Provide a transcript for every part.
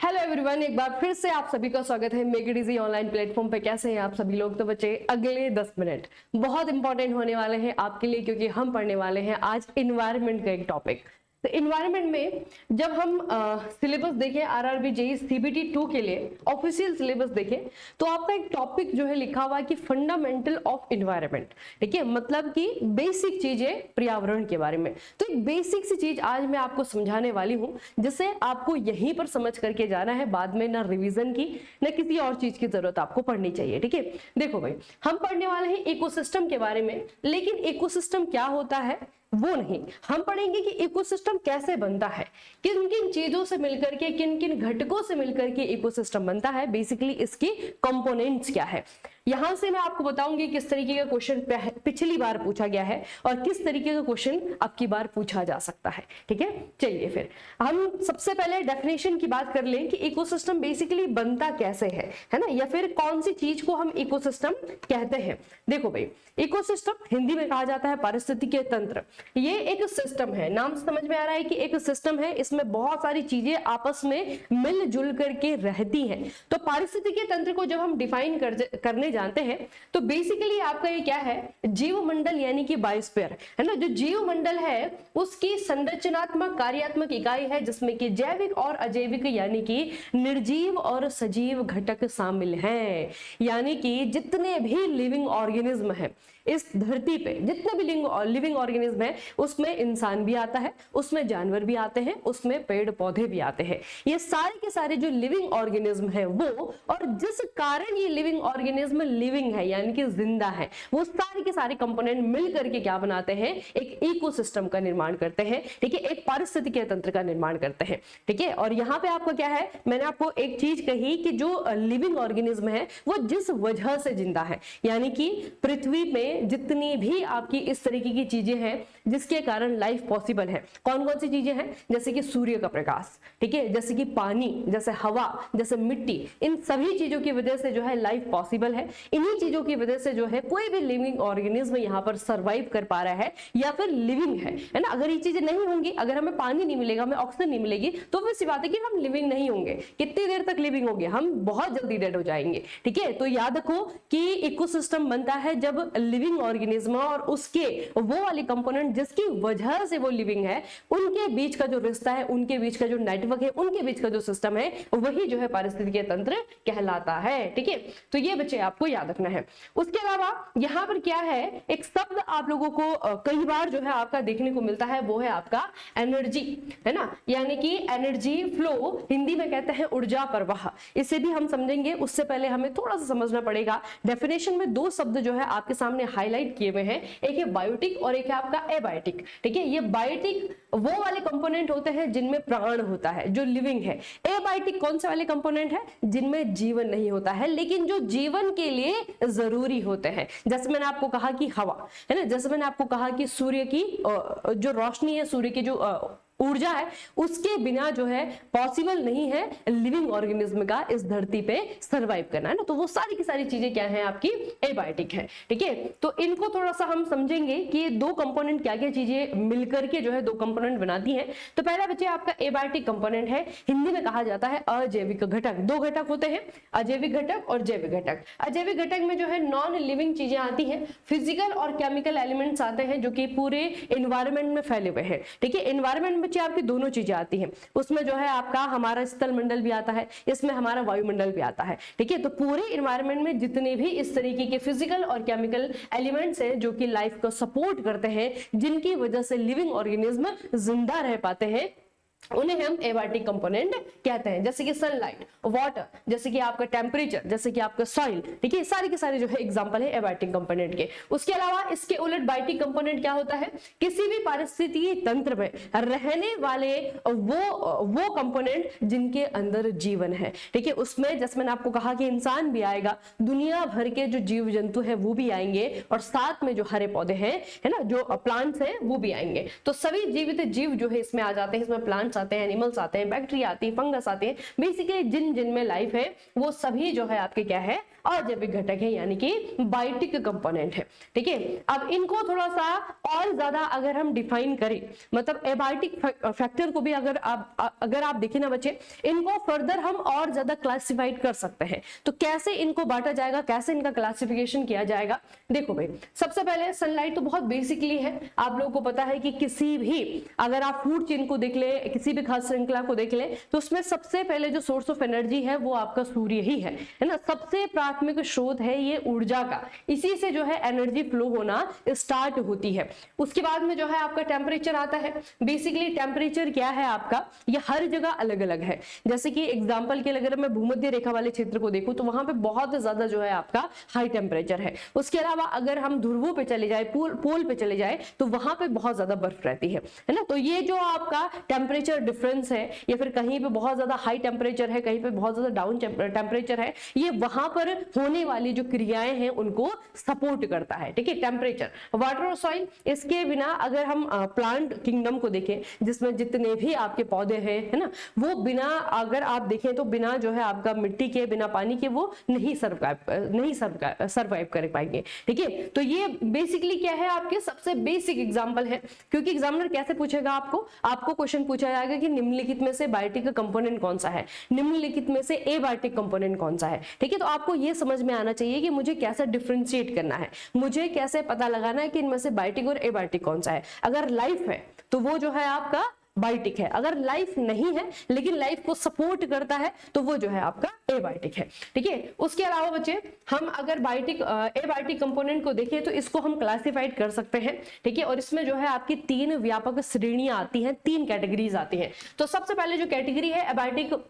Hello everyone, एक बार फिर से आप सभी का स्वागत है make it easy online platform पे। कैसे हैं आप सभी लोग? तो बच्चे, अगले 10 मिनट बहुत इंपॉर्टेंट होने वाले हैं आपके लिए, क्योंकि हम पढ़ने वाले हैं आज इन्वायरमेंट का एक टॉपिक। तो इन्वायरमेंट में जब हम सिलेबस देखें आरआरबी जेईई सीबीटी 2 के लिए ऑफिशियल सिलेबस देखें, तो आपका एक टॉपिक जो है लिखा हुआ है कि फंडामेंटल ऑफ इन्वायरमेंट। ठीक है, मतलब कि बेसिक चीजें पर्यावरण के बारे में। तो एक बेसिक सी चीज आज मैं आपको समझाने वाली हूं, जिसे आपको यहीं पर समझ करके जाना है। बाद में ना रिवीजन की ना किसी और चीज की जरूरत आपको पढ़नी चाहिए। ठीक है, देखो भाई, हम पढ़ने वाले हैं इकोसिस्टम के बारे में, लेकिन इकोसिस्टम क्या होता है वो नहीं, हम पढ़ेंगे कि इकोसिस्टम कैसे बनता है, किन किन चीजों से मिलकर के, किन किन घटकों से मिलकर के इकोसिस्टम बनता है, बेसिकली इसकी कंपोनेंट्स क्या है। यहां से मैं आपको बताऊंगी किस तरीके का क्वेश्चन पिछली बार पूछा गया है और किस तरीके का क्वेश्चन अब की बार पूछा जा सकता है। ठीक है, चलिए फिर हम सबसे पहले डेफिनेशन की बात कर लें कि इकोसिस्टम बेसिकली बनता कैसे है ना, या फिर कौन सी चीज को हम इकोसिस्टम कहते हैं। देखो भाई, इकोसिस्टम हिंदी में कहा जाता है पारिस्थितिकीय तंत्र। ये एक सिस्टम है, नाम समझ में आ रहा है कि एक सिस्टम है, इसमें बहुत सारी चीजें आपस में मिलजुल करके रहती हैं। तो पारिस्थितिकीय तंत्र को जब हम डिफाइन करने जानते हैं, तो बेसिकली आपका ये क्या है, जीवमंडल यानी कि बायोस्फीयर है ना। जो जीवमंडल है उसकी संरचनात्मक कार्यात्मक इकाई है, जिसमें कि जैविक और अजैविक यानी कि निर्जीव और सजीव घटक शामिल हैं। यानी कि जितने भी लिविंग ऑर्गेनिज्म है इस धरती पे, जितने भी लिविंग ऑर्गेनिज्म है, उसमें इंसान भी आता है, उसमें जानवर भी आते हैं, उसमें पेड़ पौधे भी आते हैं। ये सारे के सारे जो लिविंग ऑर्गेनिज्म है वो, और जिस कारण ये लिविंग ऑर्गेनिज्म लिविंग है यानी कि जिंदा है, वो सारे के सारे कंपोनेंट मिल करके क्या बनाते हैं, एक इकोसिस्टम का निर्माण करते हैं। ठीक है, एक पारिस्थितिकीय तंत्र का निर्माण करते हैं। ठीक है, और यहाँ पे आपका क्या है, मैंने आपको एक चीज कही कि जो लिविंग ऑर्गेनिज्म है वो जिस वजह से जिंदा है, यानी कि पृथ्वी में जितनी भी आपकी इस तरीके की चीजें हैं जिसके कारण लाइफ पॉसिबल है, कौन कौन सी चीजें हैं, जैसे कि सूर्य का प्रकाश, ठीक है, जैसे कि पानी, जैसे हवा, जैसे मिट्टी, इन सभी चीजों की वजह से जो है लाइफ पॉसिबल है। इन्हीं चीजों की वजह से जो है कोई भी लिविंग ऑर्गेनिज्म यहाँ पर सर्वाइव कर पा रहा है या फिर लिविंग है ना। अगर ये चीजें नहीं होंगी, अगर हमें पानी नहीं मिलेगा, हमें ऑक्सीजन नहीं मिलेगी, तो फिर सी बात है कि हम लिविंग नहीं होंगे। कितनी देर तक लिविंग होंगे, हम बहुत जल्दी डेड हो जाएंगे। ठीक है, तो याद रखो कि इकोसिस्टम बनता है जब लिविंग ऑर्गेनिज्म और उसके वो वाले कंपोनेंट जिसकी वजह से वो लिविंग है, उनके बीच का जो रिश्ता है, उनके बीच का जो नेटवर्क है, उनके बीच का जो सिस्टम है, वही जो है पारिस्थितिकीय तंत्र कहलाता है। ठीक है, तो ये बच्चे आपको याद रखना है। उसके अलावा यहाँ पर क्या है, एक शब्द आप लोगों को कई बार जो है आपका देखने को मिलता है, वो है आपका एनर्जी, है ना, यानी कि एनर्जी फ्लो, हिंदी में कहते हैं ऊर्जा प्रवाह। इसे भी हम समझेंगे, उससे पहले हमें थोड़ा सा समझना पड़ेगा। डेफिनेशन में दो शब्द जो है आपके सामने हाईलाइट किए हुए हैं, एक है बायोटिक और एक है आपका एबायोटिक। ठीक है, ये बायोटिक वो वाले कंपोनेंट होते हैं जिनमें प्राण होता है, जो लिविंग है। एबायोटिक कौन से वाले कंपोनेंट है, जिनमें जीवन नहीं होता है लेकिन जो जीवन के लिए जरूरी होते हैं। जैसे मैंने आपको कहा कि हवा है ना, जैसे मैंने आपको कहा कि सूर्य की जो रोशनी है, सूर्य की जो ऊर्जा है, उसके बिना जो है पॉसिबल नहीं है लिविंग ऑर्गेनिज्म का इस धरती पे सरवाइव करना, है ना। तो वो सारी की सारी चीजें क्या है, आपकी एबायोटिक है। ठीक है, तो इनको थोड़ा सा हम समझेंगे कि ये दो कंपोनेंट क्या क्या चीजें मिलकर के जो है दो कंपोनेंट बनाती हैं। तो पहला बच्चे आपका एबायोटिक कंपोनेंट है, हिंदी में कहा जाता है अजैविक घटक। दो घटक होते हैं, अजैविक घटक और जैविक घटक। अजैविक घटक में जो है नॉन लिविंग चीजें आती हैं, फिजिकल और केमिकल एलिमेंट्स आते हैं जो कि पूरे एनवायरमेंट में फैले हुए हैं। ठीक है, एनवायरमेंट में आपकी दोनों चीजें आती हैं, उसमें जो है आपका हमारा स्थल मंडल भी आता है, इसमें हमारा वायुमंडल भी आता है। ठीक है, तो पूरे एनवायरमेंट में जितने भी इस तरीके के फिजिकल और केमिकल एलिमेंट्स हैं जो कि लाइफ को सपोर्ट करते हैं, जिनकी वजह से लिविंग ऑर्गेनिज्म जिंदा रह पाते हैं, उन्हें हम एबायोटिक कंपोनेंट कहते हैं। जैसे कि सनलाइट, वाटर, जैसे कि आपका टेम्परेचर, जैसे कि आपका सॉइल। ठीक है, सारे के सारे जो है एग्जांपल है एबायोटिक कंपोनेंट के। उसके अलावा इसके उलट बायोटिक कंपोनेंट क्या होता है, किसी भी पारिस्थितिकी तंत्र में रहने वाले वो कंपोनेंट जिनके अंदर जीवन है। ठीक है, उसमें जैसे मैंने आपको कहा कि इंसान भी आएगा, दुनिया भर के जो जीव जंतु है वो भी आएंगे, और साथ में जो हरे पौधे हैं, है ना, जो प्लांट्स हैं वो भी आएंगे। तो सभी जीवित जीव जो है इसमें आ जाते हैं, इसमें प्लांट्स प्लांट्स आते हैं, एनिमल्स आते हैं, बैक्टीरिया आती है, फंगस आते हैं, बेसिकली जिनमें लाइफ है वो सभी जो है आपके क्या है, अजैविक घटक है, यानी कि बायोटिक कंपोनेंट है। ठीक है, अब इनको थोड़ा सा और ज्यादा अगर हम डिफाइन करें, मतलब एबायोटिक फैक्टर को भी अगर आप देखें ना बच्चे, इनको फर्दर हम और ज्यादा क्लासिफाइड कर सकते हैं। तो कैसे इनको बांटा जाएगा, कैसे इनका क्लासिफिकेशन किया जाएगा? देखो भाई, सबसे पहले सनलाइट तो बहुत बेसिकली है, आप लोगों को पता है कि किसी भी अगर आप फूड चेन को देख ले, किसी भी खाद्य श्रृंखला को देख ले, तो उसमें सबसे पहले जो सोर्स ऑफ एनर्जी है वो आपका सूर्य ही है ना। सबसे प्राथमिक स्रोत है ये ऊर्जा का, इसी से जो है एनर्जी फ्लो होना स्टार्ट होती है। उसके बाद में जो है आपका टेम्परेचर आता है। बेसिकली टेम्परेचर क्या है आपका, ये हर जगह अलग अलग है। जैसे कि एग्जांपल के लिए अगर मैं भूमध्य रेखा वाले क्षेत्र को देखूं तो वहां पे बहुत ज्यादा जो है आपका हाई टेम्परेचर है। उसके अलावा अगर हम ध्रुवों पे चले जाए, पोल पे चले जाए, तो वहां पे बहुत ज्यादा बर्फ रहती है ना। तो ये जो आपका टेम्परेचर डिफरेंस है, या फिर कहीं पे बहुत ज्यादा हाई टेम्परेचर है, कहीं पे बहुत ज्यादा डाउन टेम्परेचर है, ये वहां पर होने वाली जो क्रियाएं हैं उनको सपोर्ट करता है। ठीक है, टेम्परेचर, वाटर और सॉइल, इसके बिना अगर हम प्लांट किंगडम को देखें, जिसमें जितने भी आपके पौधे हैं, है ना, वो बिना अगर आप देखें तो बिना जो है आपका मिट्टी के, बिना पानी के वो नहीं सर्वाइव कर पाएंगे। ठीक है, तो ये बेसिकली क्या है, आपके सबसे बेसिक एग्जांपल है। क्योंकि एग्जामिनर कैसे पूछेगा, आपको क्वेश्चन पूछा जाएगा कि निम्नलिखित में से बायोटिक कंपोनेंट कौन सा है, निम्नलिखित में से एबायोटिक कंपोनेंट कौन सा है। ठीक है, तो आपको ये समझ में आना चाहिए कि मुझे कैसे डिफरेंशिएट करना है, मुझे कैसे पता लगाना है कि इनमें से बायोटिक और एबायोटिक कौन सा है। अगर लाइफ है तो वो जो है आपका बायोटिक है, अगर लाइफ नहीं है लेकिन लाइफ को सपोर्ट करता है तो वो जो है आपका एबायोटिक है। ठीक है, उसके अलावा बच्चे हम अगर एबायोटिक कंपोनेंट को देखें तो इसको हम क्लासिफाइड कर सकते हैं। ठीक है, और इसमें जो है आपकी 3 व्यापक श्रेणियां आती हैं, 3 कैटेगरीज आती हैं। तो सबसे पहले जो कैटेगरी है एबायोटिक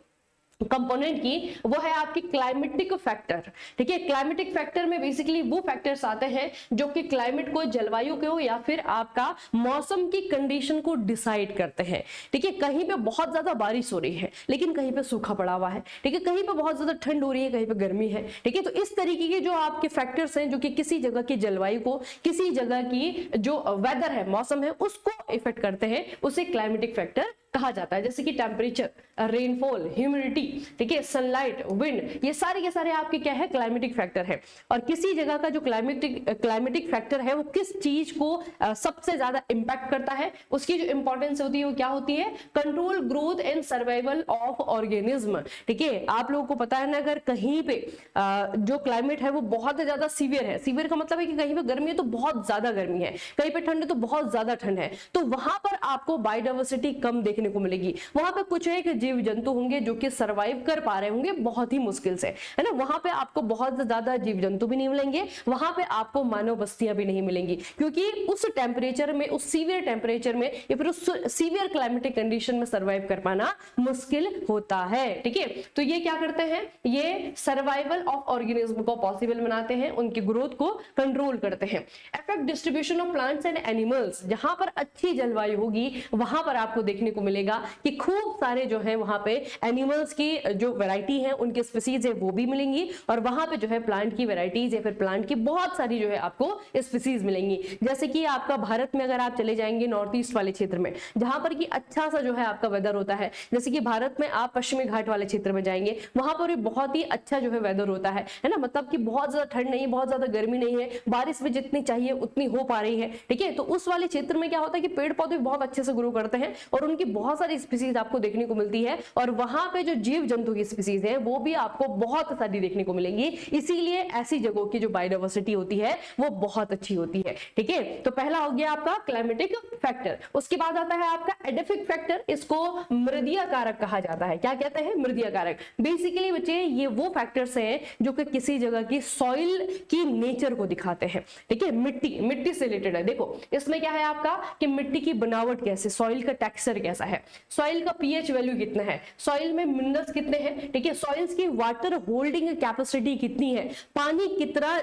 कंपोनेंट की, वो है आपकी क्लाइमेटिक फैक्टर। ठीक है, क्लाइमेटिक फैक्टर में बेसिकली वो फैक्टर्स आते हैं जो कि क्लाइमेट को, जलवायु को, या फिर आपका मौसम की कंडीशन को डिसाइड करते हैं। ठीक है, कहीं पे बहुत ज्यादा बारिश हो रही है लेकिन कहीं पे सूखा पड़ा हुआ है। ठीक है, कहीं पे बहुत ज्यादा ठंड हो रही है, कहीं पे गर्मी है। ठीक है, तो इस तरीके के जो आपके फैक्टर्स हैं जो कि किसी जगह की जलवायु को, किसी जगह की जो वेदर है, मौसम है, उसको इफेक्ट करते हैं, उसे क्लाइमेटिक फैक्टर कहा जाता है। जैसे कि टेम्परेचर, रेनफॉल, ह्यूमिडिटी, ठीक है, सनलाइट, विंड, ये सारे के सारे आपके क्या है, क्लाइमेटिक फैक्टर है। और किसी जगह का जो क्लाइमेटिक फैक्टर है वो किस चीज को सबसे ज्यादा इंपैक्ट करता है, उसकी जो इंपॉर्टेंस होती है वो क्या होती है, control growth and survival of organism. ठीक है, आप लोगों को पता है ना, अगर कहीं पे जो क्लाइमेट है वो बहुत ज्यादा सीवियर है, सीवियर का मतलब है कि कहीं पे गर्मी है तो बहुत ज्यादा गर्मी है, कहीं पे ठंड है तो बहुत ज्यादा ठंड है, तो वहां पर आपको बायोडाइवर्सिटी कम देखने को मिलेगी। वहां पे कुछ एक जीव जंतु होंगे जो कि सरवाइव कर पा रहे होंगे बहुत ही मुश्किल से, है ना। वहां पे आपको बहुत ज्यादा जीव जंतु भी नहीं मिलेंगे, वहां पे आपको मानव बस्तियां भी नहीं मिलेंगी, क्योंकि उस टेम्परेचर में, उस सीवियर टेम्परेचर में या फिर उस सीवियर क्लाइमेटिक कंडीशन में सर्वाइव कर पाना मुश्किल होता है। ठीक है, तो ये क्या करते हैं, ये सर्वाइवल ऑफ ऑर्गेनिज्म को पॉसिबल बनाते हैं, उनकी ग्रोथ को कंट्रोल करते हैं। Effect distribution of plants and animals, जहां पर अच्छी जलवायु होगी वहां पर आपको देखने को मिलेगा कि खूब सारे जो है वहां पे एनिमल्स की जो वैरायटी है, उनके स्पीसीज है वो भी मिलेंगी, और वहां पे जो है प्लांट की वैरायटीज या फिर प्लांट की बहुत सारी जो है आपको स्पीसीज मिलेंगी। जैसे कि आपका भारत में अगर आप चले जाएंगे नॉर्थ ईस्ट वाले क्षेत्र में, जहां पर कि अच्छा सा जो है आपका वेदर होता है, जैसे कि भारत में आप पश्चिमी घाट वाले क्षेत्र में जाएंगे, वहां पर भी बहुत ही अच्छा जो है वेदर होता है ना, मतलब कि बहुत ज्यादा ठंड नहीं है, बहुत ज्यादा गर्मी नहीं है, बारिश भी जितनी चाहिए उतनी हो पा रही है। ठीक है, तो उस वाले क्षेत्र में क्या होता है कि पेड़ पौधे बहुत अच्छे से ग्रो करते हैं और उनकी बहुत सारी स्पीसीज आपको देखने को मिलती है, और वहां पे जो जीव जंतु की स्पीसीज है वो भी आपको बहुत सारी देखने को मिलेंगी। इसीलिए ऐसी जगहों की जो बायोडाइवर्सिटी होती है वो बहुत अच्छी होती है। ठीक है, तो पहला हो गया आपका क्लाइमेटिक फैक्टर। उसके बाद आता है आपका एडेफिक फैक्टर, इसको मृदीय कारक कहा जाता है। क्या कहते हैं, मृदीय कारक। बेसिकली बच्चे ये वो फैक्टर्स हैं जो कि किसी जगह की सॉइल की नेचर को दिखाते हैं। ठीक है, मिट्टी से रिलेटेड है। देखो इसमें क्या है आपका कि मिट्टी की बनावट कैसे, सॉइल का टेक्सचर कैसा है, सॉइल का पीएच वैल्यू कितना है, सॉइल में मिनरल्स कितने हैं। ठीक है, सॉइल्स की वाटर होल्डिंग कैपेसिटी कितनी है, पानी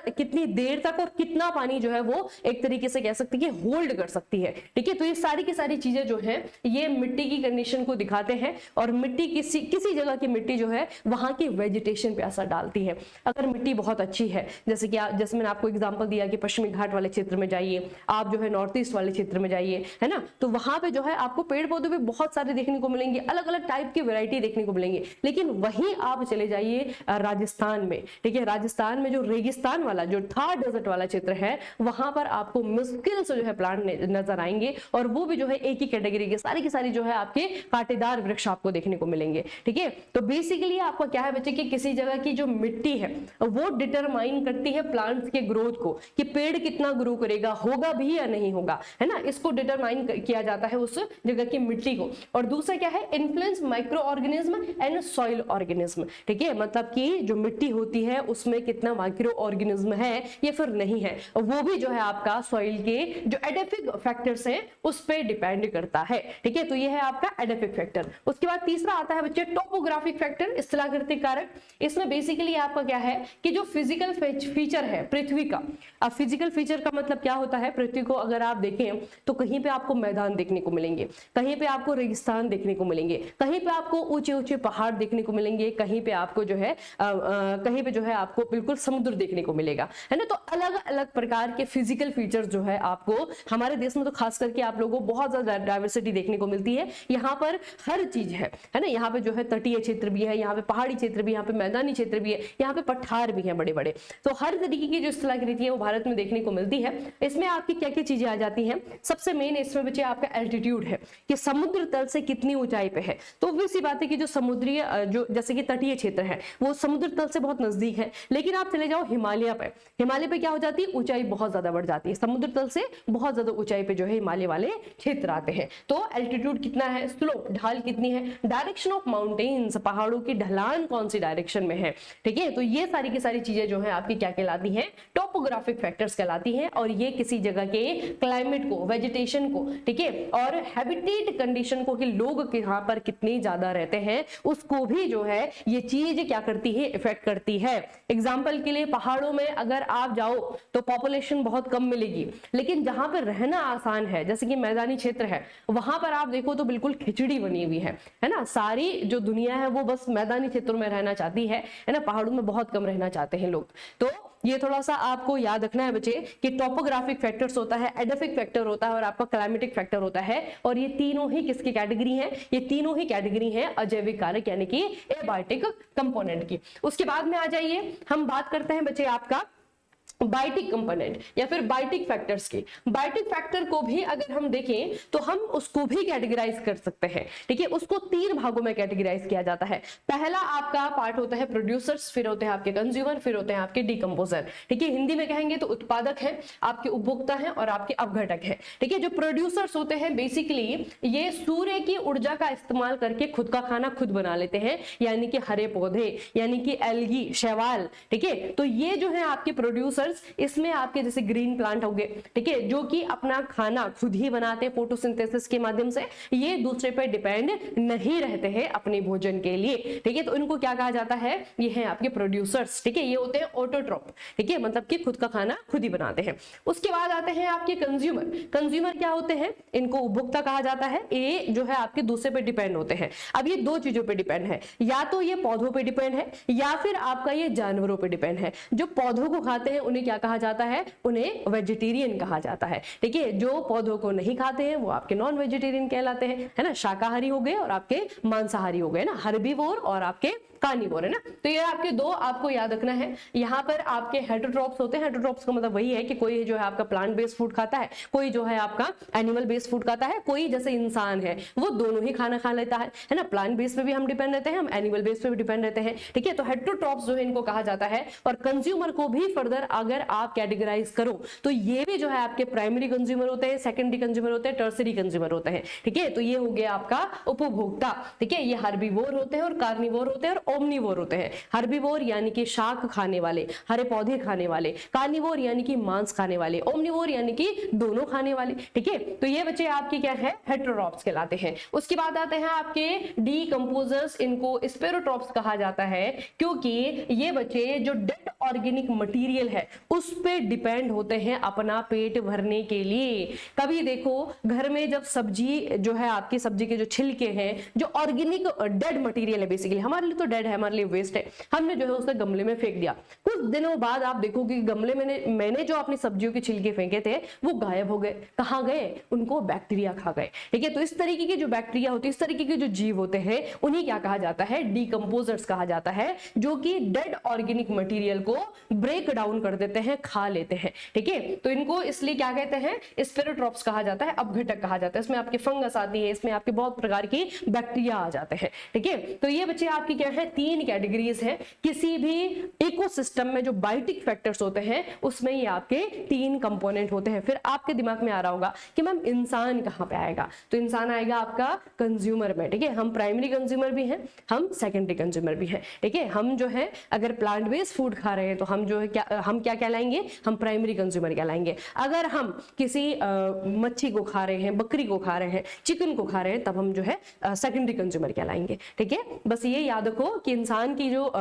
कितनी देर तक और कितना पानी जो है वो एक तरीके से कह सकते हैं कि होल्ड कर सकती है। ठीक है, तो ये सारी की सारी चीजें जो है ये मिट्टी की कंडीशन को दिखाते हैं, और मिट्टी किसी जगह की मिट्टी जो है वहां की वेजिटेशन पे असर डालती है। अगर मिट्टी बहुत अच्छी है, जैसे मैंने आपको एग्जांपल दिया कि पश्चिमी घाट वाले क्षेत्र में जाइए, आप जो है नॉर्थ ईस्ट वाले क्षेत्र में जाइए, है ना, तो वहां पे जो है आपको पेड़ पौधे भी बहुत सारे देखने को मिलेंगे, अलग अलग टाइप की वैरायटी देखने को मिलेंगे। लेकिन वहीं आप चले जाइए राजस्थान में, ठीक है, राजस्थान में जो रेगिस्तान वाला, जो थार डेजर्ट वाला क्षेत्र है, वहां पर आपको मुश्किल से जो है प्लांट नजर आएंगे, और वो भी जो है एक ही कैटेगरी के सारी की सारी जो है आपके कांटेदार वृक्ष आपको देखने को मिलेंगे। ठीक है, तो बेसिकली आपका क्या है बच्चे कि किसी जगह की जो मिट्टी है वो डिटरमाइन करती है प्लांट्स के ग्रोथ को, कि पेड़ कितना ग्रो करेगा, होगा भी या नहीं होगा, है ना, इसको डिटरमाइन किया जाता है उस जगह की मिट्टी को। और दूसरा क्या है, influence micro organism and soil organism. ठीक है, मतलब कि जो मिट्टी होती है उसमें कितना माइक्रो ऑर्गेनिज्म है या फिर नहीं है, वो भी जो है आपका सॉइल के जो एडेफिक फैक्टर्स हैं उस पर डिपेंड करता है। ठीक है, तो ये है आपका एडेफिक फैक्टर। उसके बाद तीसरा आता है बच्चे टोपोग्राफिक फैक्टर, स्थलाकृतिक कारक। इसमें बेसिकली आपका क्या है कि जो फिजिकल फीचर है पृथ्वी का, अब फिजिकल फीचर का मतलब क्या होता है, पृथ्वी को अगर आप देखें तो कहीं पे आपको मैदान देखने को मिलेंगे, कहीं पे आपको रेगिस्तान देखने को मिलेंगे, कहीं पे आपको ऊंचे ऊंचे पहाड़ देखने को मिलेंगे, कहीं पे आपको जो है कहीं पे जो है आपको बिल्कुल समुद्र देखने को मिलेगा, है ना। तो अलग अलग प्रकार के फिजिकल फीचर्स जो है आपको हमारे देश में तो खास करके आप लोगों को बहुत ज्यादा डाइवर्सिटी देखने को मिलती है। यहाँ पर हर चीज है ना, यहाँ पे जो है तटीय क्षेत्र भी है, यहाँ पे पहाड़ी क्षेत्र भी, यहाँ पे मैदानी क्षेत्र भी है, यहाँ पे पठार भी है बड़े बड़े। तो हर तरीके की जो स्थलाकृति है वो भारत में देखने को मिलती है। इसमें आपकी क्या क्या चीजें आ जाती हैं, सबसे मेन इसमें बच्चे आपका एल्टीट्यूड है कि समुद्र तल से कितनी ऊंचाई पे है। तो obvious सी बात है कि जो समुद्रीय जो जैसे कि तटीय क्षेत्र है वो समुद्र तल से बहुत नजदीक है, लेकिन आप चले जाओ हिमालय पे, हिमालय पे क्या हो जाती है, ऊंचाई बहुत ज्यादा बढ़ जाती है, समुद्र तल से बहुत ज्यादा ऊंचाई पे जो है हिमालय वाले क्षेत्र आते हैं। तो एल्टीट्यूड कितना है, स्लोप ढाल कितनी है, डायरेक्शन ऑफ माउंटेन्स, पहाड़ों की ढलान कौन सी डायरेक्शन में है। ठीक है, तो ये सारी की सारी चीजें जो है आपकी क्या कहलाती हैं, टोपोग्राफिक फैक्टर्स कहलाती हैं। और ये किसी जगह के क्लाइमेट को, वेजिटेशन को, ठीक है, और हैबिटेट कंडीशन को, कि लोग यहाँ पर कितने ज्यादा रहते हैं, उसको भी जो है ये चीज क्या करती है, इफेक्ट करती है। एग्जाम्पल के लिए पहाड़ों में अगर आप जाओ तो पॉपुलेशन बहुत कम मिलेगी, लेकिन जहां पर रहना आसान है जैसे कि मैदानी क्षेत्र है, वहां पर आप देखो तो बिल्कुल खिचड़ी बनी हुई है ना। सारी जो दुनिया है वो बस मैदानी क्षेत्रों में रहना चाहती है ना, पहाड़ों में बहुत कम रहना चाहते हैं लोग। तो ये थोड़ा सा आपको याद रखना है बच्चे कि टोपोग्राफिक फैक्टर्स होता है, एडेफिक फैक्टर होता है और आपका क्लाइमेटिक फैक्टर होता है। और ये तीनों ही किसकी कैटेगरी है, ये तीनों ही कैटेगरी है अजैविक कारक यानी कि एबायोटिक कंपोनेंट की। उसके बाद में आ जाइए, हम बात करते हैं बच्चे आपका बायोटिक कंपोनेंट या फिर बायोटिक फैक्टर्स की। बायोटिक फैक्टर को भी अगर हम देखें तो हम उसको भी कैटेगराइज कर सकते हैं। ठीक है, उसको तीन भागों में कैटेगराइज किया जाता है। पहला आपका पार्ट होता है प्रोड्यूसर्स, फिर होते हैं आपके कंज्यूमर, फिर होते हैं आपके डिकम्पोजर। ठीक है, हिंदी में कहेंगे तो उत्पादक है, आपके उपभोक्ता है और आपके अपघटक है। ठीक है, जो प्रोड्यूसर्स होते हैं बेसिकली ये सूर्य की ऊर्जा का इस्तेमाल करके खुद का खाना खुद बना लेते हैं, यानी कि हरे पौधे, यानी कि एल्गी, शैवाल। ठीक है, तो ये जो है आपके प्रोड्यूसर, इसमें आपके जैसे ग्रीन प्लांट हो गए, ठीक है, जो कि अपना खाना खुद ही बनाते हैं फोटोसिंथेसिस के माध्यम से, ये दूसरे पर डिपेंड नहीं रहते हैं अपने भोजन के लिए। ठीक है, तो इनको क्या कहा जाता है, ये हैं आपके प्रोड्यूसर्स। ठीक है, ये होते हैं ऑटोट्रॉप। ठीक है, मतलब कि खुद का खाना खुद ही बनाते हैं। उसके बाद आते हैं आपके कंज्यूमर। कंज्यूमर क्या होते हैं, इनको उपभोक्ता कहा जाता है। ये जो है आपके दूसरे पे डिपेंड होते हैं। अब ये दो चीजों पे डिपेंड है, या तो ये पौधों पे डिपेंड है या फिर आपका ये जानवरों पे डिपेंड है। जो पौधों को खाते हैं उन्हें क्या कहा जाता है, उन्हें वेजिटेरियन कहा जाता है। ठीक है, जो पौधों को नहीं खाते हैं वो आपके नॉन वेजिटेरियन कहलाते हैं, है ना। शाकाहारी हो गए और आपके मांसाहारी हो गए ना, हर्बीवोर और आपके कार्निवोर, है ना। तो ये आपके दो आपको याद रखना है। यहाँ पर आपके हेटरोट्रॉप्स होते हैं। हेटरोट्रॉप्स का मतलब वही है कि कोई जो है आपका प्लांट बेस्ड फूड खाता है, कोई जो है आपका एनिमल बेस्ड फूड खाता है, कोई जैसे इंसान है वो दोनों ही खाना खा लेता है ना। प्लांट बेस्ड पे भी हम डिपेंड रहते हैं, हम एनिमल बेस्ड पे भी डिपेंड रहते हैं। ठीक है, तो हेटरोट्रॉप्स जो है इनको कहा जाता है। और कंज्यूमर को भी फर्दर अगर आप कैटेगराइज करो तो ये भी जो है आपके प्राइमरी कंज्यूमर होते हैं, सेकेंडरी कंज्यूमर होते हैं, टर्सरी कंज्यूमर होते हैं। ठीक है, तो ये हो गया आपका उपभोक्ता। ठीक है, ये हर्बीवोर होते हैं और कार्निवोर होते हैं और ओमनीवोर होते हैं। हर्बीवोर यानी कि शाक खाने वाले, हरे पौधे खाने वाले, कार्निवोर यानी कि मांस खाने वाले, ओमनीवोर यानी कि दोनों खाने वाले। ठीक है, तो ये बच्चे आपके क्या है, हेटरोट्रॉप्स कहलाते हैं। उसके बाद आते हैं आपके डीकंपोजर्स, इनको स्पेरोट्रॉप्स कहा जाता है, क्योंकि ये बच्चे जो डेड ऑर्गेनिक मटेरियल है उस पे डिपेंड होते हैं अपना पेट भरने के लिए। कभी देखो घर में जब सब्जी जो है आपकी सब्जी के जो छिलके हैं, जो ऑर्गेनिक डेड मटेरियल है, बेसिकली हमारे लिए तो डेड है, हमारे लिए वेस्ट है, हमने जो है उसे गमले में फेंक दिया। कुछ दिनों बाद आप देखोगे कि गमले में मैंने जो अपनी सब्जियों के छिलके फेंके थे वो गायब हो गए। कहाँ गए? उनको बैक्टीरिया खा गए। ठीक है, तो इस तरीके के जो बैक्टीरिया होते हैं, इस तरीके के जो जीव होते हैं, उन्हें क्या कहा जाता है? डिकम्पोजर्स कहा जाता है, जो कि डेड ऑर्गेनिक मटेरियल को ब्रेक डाउन कर देते हैं, खा लेते हैं। ठीक है, तो इनको इसलिए क्या कहते हैं? स्पेरोट्रॉप्स कहा जाता है, अपघटक कहा जाता है। इसमें आपके फंगस आती है, इसमें आपके बहुत प्रकार की बैक्टीरिया आ जाते हैं। ठीक है, तो ये बच्चे आपकी क्या है? 3 कैटेगरीज है। किसी भी इकोसिस्टम में जो बायोटिक फैक्टर्स होते हैं उसमें ये आपके 3 कंपोनेंट होते हैं। फिर आपके दिमाग में आ रहा होगा कि मैम इंसान कहाँ पे आएगा? तो इंसान आएगा आपका कंज्यूमर में। ठीक है, हम प्राइमरी कंज्यूमर भी हैं, हम सेकेंडरी कंज्यूमर भी हैं। ठीक है, हम जो है अगर प्लांट बेस्ड फूड खा रहे हैं तो हम जो है हम क्या कहलाएंगे? हम प्राइमरी कंज्यूमर कहलाएंगे। अगर हम किसी मच्छी को खा रहे हैं, बकरी को खा रहे हैं, चिकन को खा रहे हैं, तब हम जो है सेकेंडरी कंज्यूमर कहलाएंगे। ठीक है, बस ये याद रखो कि इंसान की जो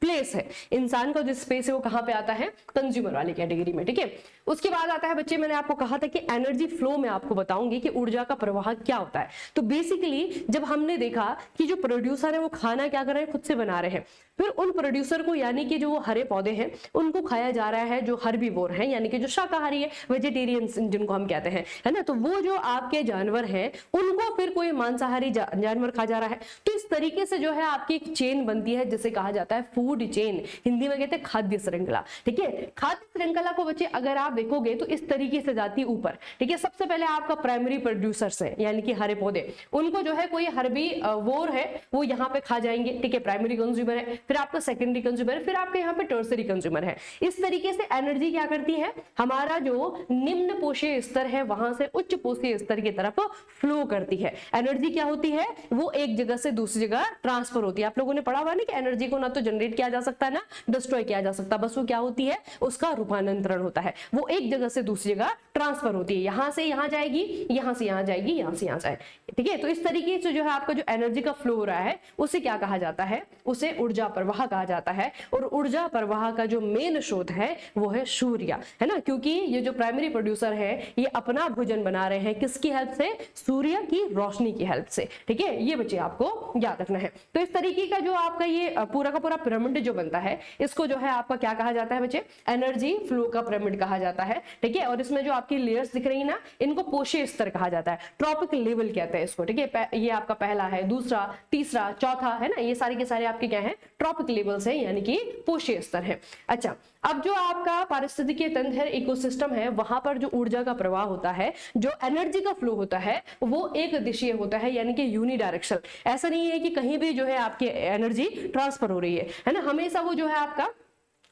प्लेस है, इंसान का जो स्पेस है वो कहां पे आता है? कंज्यूमर वाली कैटेगरी में। ठीक है, उसके बाद आता है बच्चे, मैंने आपको कहा था कि एनर्जी फ्लो में आपको बताऊंगी कि ऊर्जा का प्रवाह क्या होता है। तो बेसिकली जब हमने देखा कि जो प्रोड्यूसर है वो खाना क्या कर रहे हैं? खुद से बना रहे हैं, फिर उन प्रोड्यूसर को यानी कि जो हरे पौधे हैं उनको खाया जा रहा है, जो हर्बीवोर हैं यानी कि जो शाकाहारी है, वेजिटेरियंस जिनको हम कहते हैं, है ना। तो वो जो आपके जानवर हैं उनको फिर कोई मांसाहारी जानवर खा जा रहा है। तो इस तरीके से जो है आपकी एक चेन बनती है जिसे कहा जाता है फूड चेन, हिंदी में कहते हैं खाद्य श्रृंखला। ठीक है, खाद्य श्रृंखला को बच्चे अगर आप देखोगे तो इस तरीके से जाती है ऊपर। ठीक है, सबसे पहले आपका प्राइमरी प्रोड्यूसर्स है यानी कि हरे पौधे, उनको जो है कोई हर्बी वोर है वो यहाँ पे खा जाएंगे। ठीक है, प्राइमरी कंज्यूमर है, फिर आपका सेकेंडरी कंज्यूमर है, फिर आपके यहाँ पे टर्सरी कंज्यूमर है। इस तरीके से एनर्जी क्या करती है? हमारा जो निम्न पोषीय स्तर है वहां से उच्च पोषीय स्तर की तरफ फ्लो करती है। एनर्जी क्या होती है? वो एक जगह से दूसरी जगह ट्रांसफर होती है। आप लोगों ने पढ़ा हुआ ना कि एनर्जी को ना तो जनरेट किया जा सकता है ना डिस्ट्रॉय किया जा सकता, बस वो क्या होती है? उसका रूपांतरण होता है। वो एक जगह से दूसरी जगह ट्रांसफर होती है, यहां से यहां जाएगी, यहां से यहां जाएगी, यहां से यहां जाएगी। ठीक है, तो इस तरीके से जो है आपका जो एनर्जी का फ्लो हो रहा है उसे क्या कहा जाता है? उसे ऊर्जा प्रवाह कहा जाता है। और ऊर्जा प्रवाह का जो मेन स्रोत है वो है सूर्य, है ना, क्योंकि ये जो प्राइमरी प्रोड्यूसर है ये अपना भोजन बना रहे हैं किसकी हेल्प से? सूर्य की रोशनी की हेल्प से। ठीक है, ये बच्चे आपको याद रखना है। तो इस तरीके का जो आपका ये पूरा का पूरा पिरामिड जो बनता है इसको जो है आपका क्या कहा जाता है बच्चे? एनर्जी फ्लो का पिरामिड कहा जाता है। ठीक है, और इसमें जो आपकी लेयर्स दिख रही है ना इनको पोषीय स्तर कहा जाता है, ट्रॉपिक लेवल कहते हैं इसको। ठीक है, ये आपका पहला है, दूसरा, तीसरा, चौथा, है ना, ये सारे के सारे आपके क्या है? ट्रॉपिक लेवल्स है यानी कि पोषीय स्तर है। अच्छा, अब जो आपका पारिस्थितिकीय तंत्र है, इकोसिस्टम है, वहां पर जो ऊर्जा का प्रवाह होता है, जो एनर्जी का फ्लो होता है वो एक दिशीय होता है यानी कि यूनिडायरेक्शनल। ऐसा नहीं है कि कहीं भी जो है आपकी एनर्जी ट्रांसफर हो रही है ना, हमेशा वो जो है आपका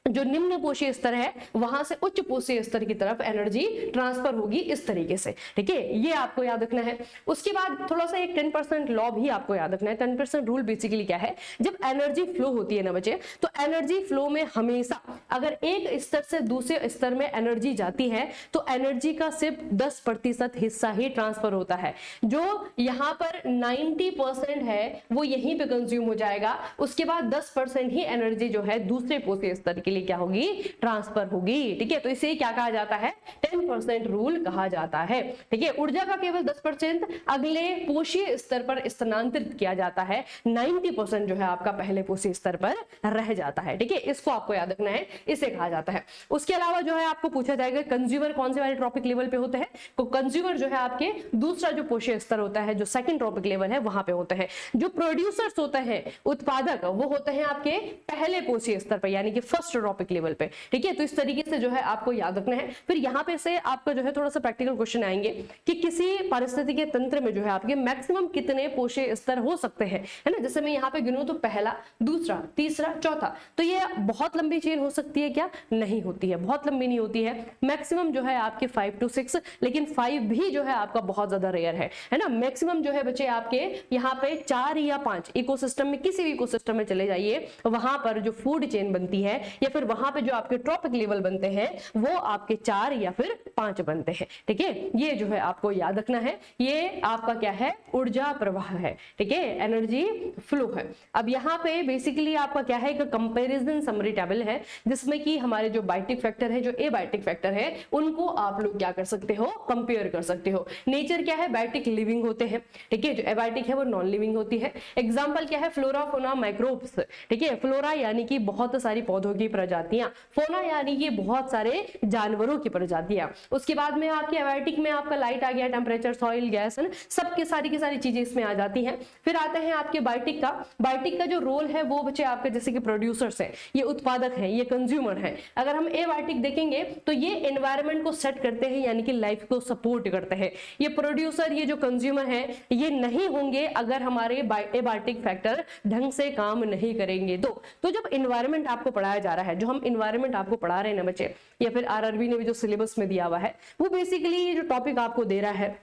जो निम्न पोषीय स्तर है वहां से उच्च पोषीय स्तर की तरफ एनर्जी ट्रांसफर होगी इस तरीके से। ठीक है, ये आपको याद रखना है। उसके बाद थोड़ा सा एक 10% लॉ भी आपको याद रखना है। 10% रूल बेसिकली क्या है? जब एनर्जी फ्लो होती है ना बच्चे, तो एनर्जी फ्लो में हमेशा अगर एक स्तर से दूसरे स्तर में एनर्जी जाती है तो एनर्जी का सिर्फ 10% हिस्सा ही ट्रांसफर होता है। जो यहाँ पर 90% है वो यहीं पे कंज्यूम हो जाएगा, उसके बाद 10% ही एनर्जी जो है दूसरे पोषीय स्तर के लिए क्या होगी? ट्रांसफर होगी। ठीक है, तो इसे क्या कहा जाता है? 10% रूल कहा जाता है। ठीक है, ऊर्जा का केवल 10% अगले पोषीय स्तर पर स्थानांतरित किया जाता है, 90% जो है आपका पहले पोषीय स्तर पर रह जाता है। ठीक है, इसको आपको याद रखना है, इसे कहा जाता है। उसके अलावा जो है आपको पूछा जाएगा कंज्यूमर कौन से वाले ट्रॉपिक लेवल पे होते हैं? तो कंज्यूमर जो है आपके दूसरा जो पोषीय स्तर होता है, जो सेकंड ट्रॉपिक लेवल है वहां पे होते हैं। जो प्रोड्यूसर्स होते हैं, उत्पादक, वो होते हैं आपके पहले पोषीय स्तर पर यानी कि फर्स्ट ट्रॉपिक लेवल पे। ठीक है, तो इस तरीके से जो है आपको याद रखना है। फिर यहाँ पे से आपका जो है थोड़ा सा प्रैक्टिकल क्वेश्चन आएंगे कि किसी पारिस्थितिकीय तंत्र में जो है आपके मैक्सिमम कितने पोषीय स्तर हो सकते हैं, है ना। जैसे मैं यहाँ पे गिनूं तो पहला, दूसरा, तीसरा, चौथा, तो ये बहुत लंबी चेन हो सकती है क्या? नहीं होती है, बहुत लंबी नहीं होती है। मैक्सिमम जो है आपके 5 to 6, लेकिन 5 भी जो है आपका बहुत ज्यादा रेयर है ना। मैक्सिमम जो है बच्चे आपके यहाँ पे 4 या 5 इकोसिस्टम में, किसी भी इकोसिस्टम में चले जाइए, वहां पर जो फूड चेन बनती है या फिर वहां पे जो आपके ट्रॉपिक लेवल बनते हैं वो आपके 4 या फिर 5 बनते हैं। ठीक है, ये जो है आपको याद रखना है, ये आपका क्या है, ऊर्जा प्रवाह है। ठीक है, एनर्जी फ्लो है। अब यहाँ पे बेसिकली आपका क्या है, एक कंपैरिजन समरी टेबल है जिसमें कि हमारे जो बायोटिक फैक्टर है, जो एबायोटिक फैक्टर है, उनको आप लोग क्या कर सकते हो, कंपेयर कर सकते हो। नेचर क्या है, बायोटिक लिविंग होते हैं। ठीक है, जो एबायोटिक है वो नॉन लिविंग होती है। एग्जाम्पल क्या है, फ्लोरा, फोना, माइक्रोब्स। ठीक है, फ्लोरा यानी कि बहुत सारी पौधों की प्रजातियां, फोना यानी कि बहुत सारे जानवरों की प्रजातियां। उसके बाद में आपके एबायोटिक में आपका लाइट आ गया, टेम्परेचर, सॉइल, गैस, है ना, सबके सारी की सारी चीजें इसमें आ जाती हैं। फिर आते हैं आपके बायोटिक का। बायोटिक का जो रोल है वो बच्चे आपके जैसे कि प्रोड्यूसर्स है, ये उत्पादक है, ये कंज्यूमर है। अगर हम एबायोटिक देखेंगे तो ये एनवायरमेंट को सेट करते हैं, यानी कि लाइफ को सपोर्ट करते हैं। ये प्रोड्यूसर, ये जो कंज्यूमर है, ये नहीं होंगे अगर हमारे एबायोटिक फैक्टर ढंग से काम नहीं करेंगे। तो जब एनवायरमेंट आपको पढ़ाया जा रहा है, जो हम एनवायरमेंट आपको पढ़ा रहे हैं ना बच्चे, या फिर आरआरबी ने भी जो सिलेबस में दिया हुआ है, वो बेसिकली ये जो टॉपिक आपको दे रहा है,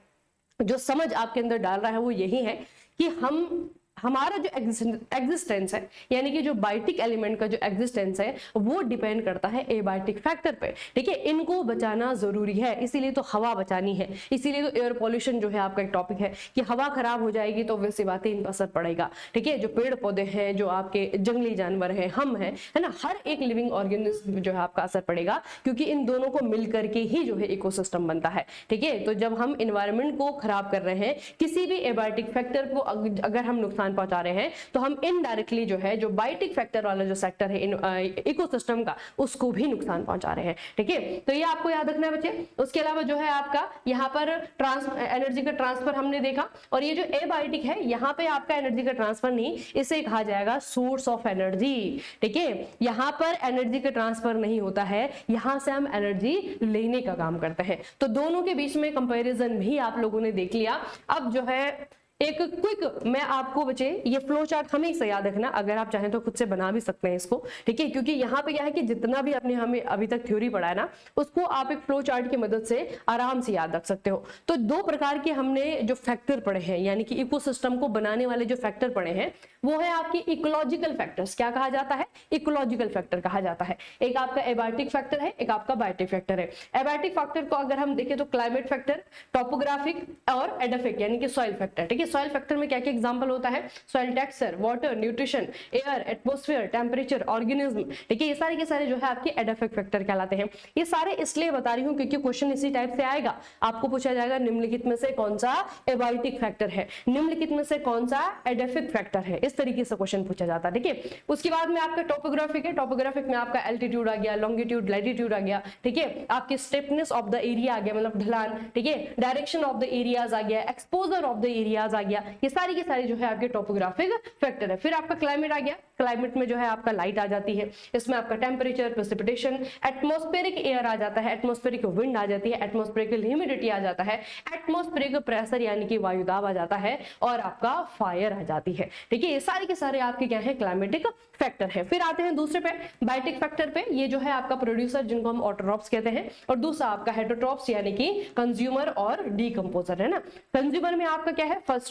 जो समझ आपके अंदर डाल रहा है, वो यही है कि हमारा जो एग्जिस्टेंस है, यानी कि जो बायोटिक एलिमेंट का जो एग्जिस्टेंस है वो डिपेंड करता है एबायोटिक फैक्टर पे। ठीक है, इनको बचाना जरूरी है, इसीलिए तो हवा बचानी है, इसीलिए तो एयर पॉल्यूशन जो है आपका एक टॉपिक है कि हवा खराब हो जाएगी तो वैसी बातें इन पर असर पड़ेगा। ठीक है, जो पेड़ पौधे हैं, जो आपके जंगली जानवर हैं, हम हैं, है ना, हर एक लिविंग ऑर्गेनिज्म जो है आपका असर पड़ेगा, क्योंकि इन दोनों को मिलकर के ही जो है इकोसिस्टम बनता है। ठीक है, तो जब हम एनवायरमेंट को खराब कर रहे हैं, किसी भी एबायोटिक फैक्टर को अगर हम नुकसान पहुंचा रहे हैं, तो हम इनडायरेक्टली जो है जो बायोटिक फैक्टर वाला जो सेक्टर है इकोसिस्टम का, उसको भी नुकसान पहुंचा रहे हैं। ठीक है, तो ये आपको याद रखना है बच्चे। उसके अलावा जो है आपका यहाँ पर एनर्जी का ट्रांसफर हमने देखा, और ये जो एबायोटिक है, यहाँ पे आपका एनर्जी का ट्रांसफर नहीं, इसे कहा जाएगा सोर्स ऑफ एनर्जी। ठीक है, यहाँ पर एनर्जी का ट्रांसफर नहीं होता है, यहाँ से हम एनर्जी लेने का काम करते हैं। तो दोनों के बीच में कंपैरिजन भी आप लोगों ने देख लिया। अब जो है एक क्विक, मैं आपको बच्चे ये फ्लो चार्ट हमेशा याद रखना, अगर आप चाहें तो खुद से बना भी सकते हैं इसको। ठीक है, क्योंकि यहाँ पे क्या है कि जितना भी आपने हमें अभी तक थ्योरी पढ़ा है ना, उसको आप एक फ्लो चार्ट की मदद से आराम से याद रख सकते हो। तो 2 प्रकार के हमने जो फैक्टर पढ़े हैं, यानी कि इकोसिस्टम को बनाने वाले जो फैक्टर पढ़े हैं, वो है आपकी इकोलॉजिकल फैक्टर्स। क्या कहा जाता है, इकोलॉजिकल फैक्टर कहा जाता है। एक आपका एबायोटिक फैक्टर है, एक आपका बायोटिक फैक्टर है। एबायोटिक फैक्टर को अगर हम देखें तो क्लाइमेट फैक्टर, टॉपोग्राफिक और एडोफिक, यानी कि सॉइल फैक्टर। ठीक है, सॉइल फैक्टर में क्या क्या एग्जांपल होता है, soil texture, water, nutrition, air, atmosphere, temperature, organism. ठीक है, ये सारे के सारे जो है आपके एडोफिक फैक्टर कहलाते हैं। ये सारे इसलिए बता रही हूं क्योंकि क्वेश्चन इसी टाइप से आएगा, आपको पूछा जाएगा निम्नलिखित में से कौन सा एबायोटिक फैक्टर है, निम्नलिखित में से कौन सा एडोफिक फैक्टर है, इस तरीके से क्वेश्चन पूछा जाता है। ठीक है, उसके बाद में आपका टॉपोग्राफिक है। टॉपोग्राफिक में आपका एल्टीट्यूड आ गया, लॉन्गिट्यूड, लैटिट्यूड आ गया। ठीक है, आपकी स्टेपनेस ऑफ द एरिया आ गया, मतलब ढलान। ठीक है, डायरेक्शन ऑफ द एरियाज आ गया, एक्सपोजर ऑफ द एरियाज आ गया। ये सारी के सारे जो है आपके टॉपोग्राफिक फैक्टर है। फिर आपका क्लाइमेट आ गया। क्लाइमेट में जो है आपका लाइट आ जाती है, इसमें आपका टेम्परेचर, प्रेसिपिटेशन, एटमॉस्फेरिक एयर आ जाता है, एटमॉस्फेरिक विंड आ जाती है, एटमॉस्फेरिक ह्यूमिडिटी आ जाता है, एटमॉस्फेरिक प्रेशर यानी कि वायुदाब आ जाता है, और आपका फायर आ जाती है। ठीक है, ये सारे के सारे आपके क्या है, क्लाइमेटिक फैक्टर है। फिर आते हैं दूसरे पे, बायोटिक फैक्टर पे। ये जो है आपका प्रोड्यूसर, जिनको हम ऑटोट्रॉप्स कहते हैं, और दूसरा आपका हेटरोट्रॉप्स यानी कि कंज्यूमर और डीकंपोजर, है ना। कंज्यूमर में आपका क्या है, फर्स्ट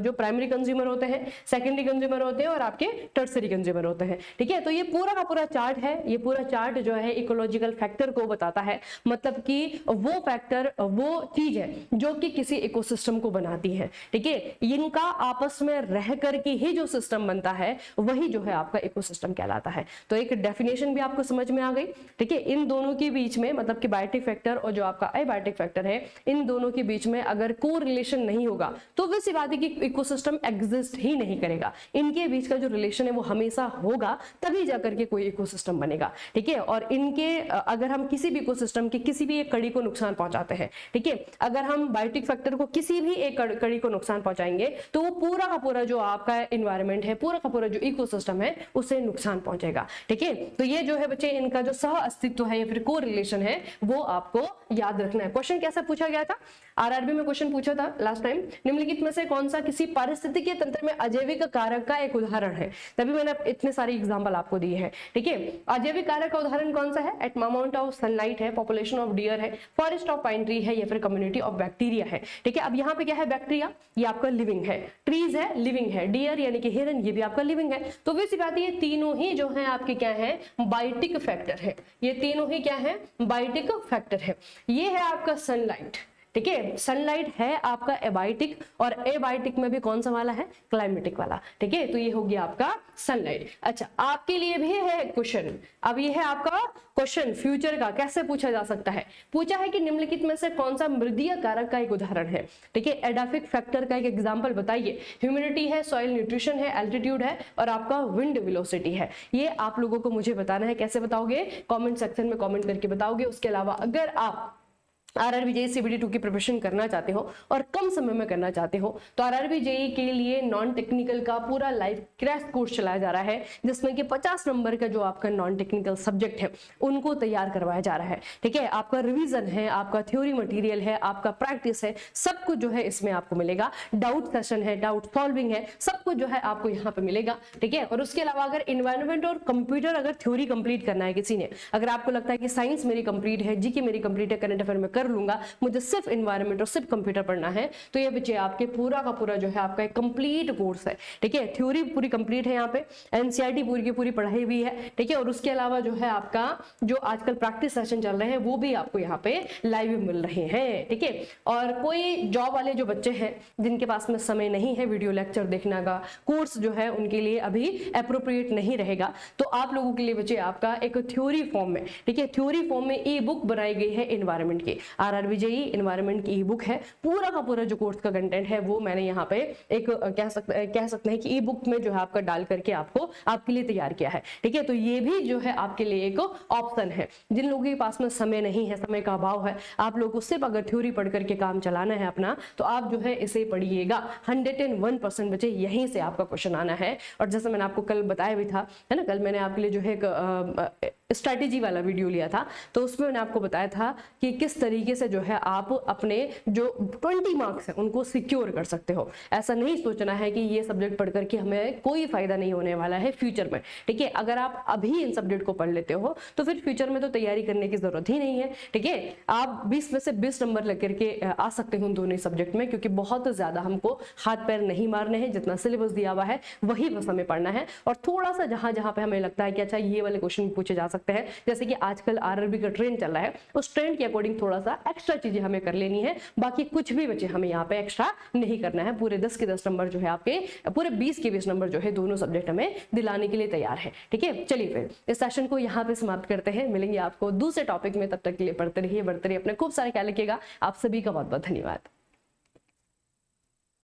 जो प्राइमरी कंज्यूमर होते हैं, सेकेंडरी कंज्यूमर होते हैं, और आपके टर्सरी कंज्यूमर होते हैं। ठीक है, तो ये पूरा का पूरा चार्ट है, ये पूरा चार्ट जो है इकोलॉजिकल फैक्टर को बताता है, मतलब कि वो फैक्टर, वो चीज है जो कि किसी इकोसिस्टम को बनाती है। ठीक है, इनका आपस में रह करके ही जो सिस्टम बनता है, वही जो है आपका इकोसिस्टम कहलाता है। तो एक डेफिनेशन भी आपको समझ में आ गई। ठीक है, इन दोनों के बीच में, मतलब कि बायोटिक फैक्टर और जो आपका एबायोटिक फैक्टर है, इन दोनों के बीच में अगर कोरिलेशन नहीं होगा तो वैसी बात है कि इकोसिस्टम एग्जिस्ट ही नहीं करेगा। इनके बीच का जो रिलेशन है वो हमेशा होगा, तभी जाकर के कोई इकोसिस्टम बनेगा। ठीक है, और इनके अगर हम किसी भी इकोसिस्टम की किसी भी एक कड़ी को नुकसान पहुंचाते हैं, ठीक है, अगर हम बायोटिक फैक्टर को किसी भी एक कड़ी को नुकसान पहुंचाएंगे तो वो पूरा का पूरा जो आपका एनवायरनमेंट है, पूरा का पूरा जो इकोसिस्टम है, उसे नुकसान पहुंचेगा। ठीक है, तो ये जो है बच्चे, इनका जो सह अस्तित्व है या फिर को रिलेशन है, वो आपको याद रखना है। क्वेश्चन कैसा पूछा गया था, आरआरबी में क्वेश्चन पूछा था लास्ट टाइम, निम्नलिखित में से कौन सा किसी पारिस्थितिकीय तंत्र में अजैविक कारक का एक उदाहरण है। तभी मैंने इतने सारे एग्जांपल आपको दिए हैं, ठीक है। अजैविक कारक का उदाहरण कौन सा है? एट अमाउंट ऑफ सनलाइट है, पॉपुलेशन ऑफ डियर है, फॉरेस्ट ऑफ पाइन ट्री है, या फिर कम्युनिटी ऑफ बैक्टीरिया है, ठीक है। अब यहाँ पे क्या है? बैक्टीरिया, ये आपका लिविंग है, ट्रीज है लिविंग है, डियर यानी कि हिरन ये भी आपका लिविंग है। तो वैसी बात ये तीनों ही जो है आपके क्या है? बायोटिक फैक्टर है, ये तीनों ही क्या है? बायोटिक फैक्टर है। ये है आपका सनलाइट, ठीक है। सनलाइट है आपका एबायोटिक, और एबायोटिक में भी कौन सा वाला है? क्लाइमेटिक वाला, ठीक है। तो ये हो गया आपका सनलाइट। अच्छा, आपके लिए भी है क्वेश्चन, अब ये है आपका क्वेश्चन फ्यूचर का, कैसे पूछा जा सकता है? पूछा है कि निम्नलिखित में से कौन सा मृदीय कारक का एक उदाहरण है, ठीक है। एडाफिक फैक्टर का एक एग्जांपल बताइए। ह्यूमिडिटी है, सॉइल न्यूट्रिशन है, एल्टीट्यूड है, और आपका विंड वेलोसिटी है। ये आप लोगों को मुझे बताना है। कैसे बताओगे? कमेंट सेक्शन में कमेंट करके बताओगे। उसके अलावा अगर आप आरआरबी जेईई सीबीटी 2 की प्रिपरेशन करना चाहते हो और कम समय में करना चाहते हो, तो आरआरबी जेईई के लिए नॉन टेक्निकल का पूरा लाइव क्रैश कोर्स चलाया जा रहा है, जिसमें कि 50 नंबर का जो आपका नॉन टेक्निकल सब्जेक्ट है उनको तैयार करवाया जा रहा है, ठीक है। आपका रिवीजन है, आपका थ्योरी मटेरियल है, आपका प्रैक्टिस है, सब कुछ जो है इसमें आपको मिलेगा। डाउट सेशन है, डाउट सॉल्विंग है, सब कुछ जो है आपको यहाँ पे मिलेगा, ठीक है। और उसके अलावा अगर इन्वायरमेंट और कंप्यूटर अगर थ्योरी कंप्लीट करना है किसी ने, अगर आपको लगता है कि साइंस मेरी कंप्लीट है, जीके मेरी कंप्लीट है, करंट अफेयर में कर लूंगा, मुझे सिर्फ एनवायरनमेंट और सिर्फ कंप्यूटर पढ़ना है, तो ये बच्चे आपके पूरा का पूरा जो है आपका एक कंप्लीट कोर्स है, ठीक है। थ्योरी पूरी कंप्लीट है, यहाँ पे एनसीईआरटी पूरी की पूरी पढ़ाई हुई है, ठीक है। और उसके अलावा जो है आपका जो आजकल प्रैक्टिस सेशन चल रहे हैं वो भी आपको यहाँ पे लाइव मिल रहे हैं, ठीक है। और कोई जॉब वाले जो बच्चे हैं जिनके पास में समय नहीं है वीडियो लेक्चर देखने का, कोर्स जो है उनके लिए अभी अप्रोप्रिएट नहीं रहेगा, तो आप लोगों के लिए बच्चे आपका एक थ्योरी फॉर्म में, ठीक है, थ्योरी फॉर्म में ई बुक बनाई गई है एनवायरनमेंट की। आरआरबी जेईई एनवायरनमेंट की ई बुक है, पूरा का पूरा जो कोर्स का कंटेंट है वो मैंने यहाँ पे एक कह सकते हैं कि ई बुक में जो है आपका डाल करके आपको आपके लिए तैयार किया है, ठीक है। तो ये भी जो है आपके लिए एक ऑप्शन है। जिन लोगों के पास में समय नहीं है, समय का अभाव है, आप लोगों को सिर्फ अगर थ्योरी पढ़ करके काम चलाना है अपना, तो आप जो है इसे पढ़िएगा। 101% बच्चे यहीं से आपका क्वेश्चन आना है। और जैसे मैंने आपको कल बताया भी था, है ना, कल मैंने आपके लिए जो है एक स्ट्रैटेजी वाला वीडियो लिया था, तो उसमें मैंने आपको बताया था कि किस तरीके से जो है आप अपने जो 20 मार्क्स है उनको सिक्योर कर सकते हो। ऐसा नहीं सोचना है कि ये सब्जेक्ट पढ़ करके हमें कोई फायदा नहीं होने वाला है फ्यूचर में, ठीक है। अगर आप अभी इन सब्जेक्ट को पढ़ लेते हो तो फिर फ्यूचर में तो तैयारी करने की जरूरत ही नहीं है, ठीक है। आप 20 में से 20 नंबर लेकर के आ सकते हो दोनों सब्जेक्ट में, क्योंकि बहुत ज्यादा हमको हाथ पैर नहीं मारने हैं, जितना सिलेबस दिया हुआ है वही बस हमें पढ़ना है। और थोड़ा सा जहां जहां पे हमें लगता है कि अच्छा ये वाले क्वेश्चन पूछे जा सकते हैं, जैसे कि आजकल आरआरबी का ट्रेंड चल रहा है, उस ट्रेंड के अकॉर्डिंग थोड़ा सा एक्स्ट्रा चीजें हमें कर लेनी है। बाकी कुछ भी बच्चे हमें यहाँ पे एक्स्ट्रा नहीं करना है। पूरे 10 के 10 नंबर जो है आपके, पूरे 20 के 20 नंबर जो है दोनों सब्जेक्ट हमें दिलाने के लिए तैयार है, ठीक है। चलिए फिर इस सेशन को यहाँ पे समाप्त करते हैं, मिलेंगे आपको दूसरे टॉपिक में। तब तक के लिए पढ़ते रहिए, बढ़ते रहिए, अपने खूब सारे ख्याल रखिएगा। आप सभी का बहुत बहुत धन्यवाद।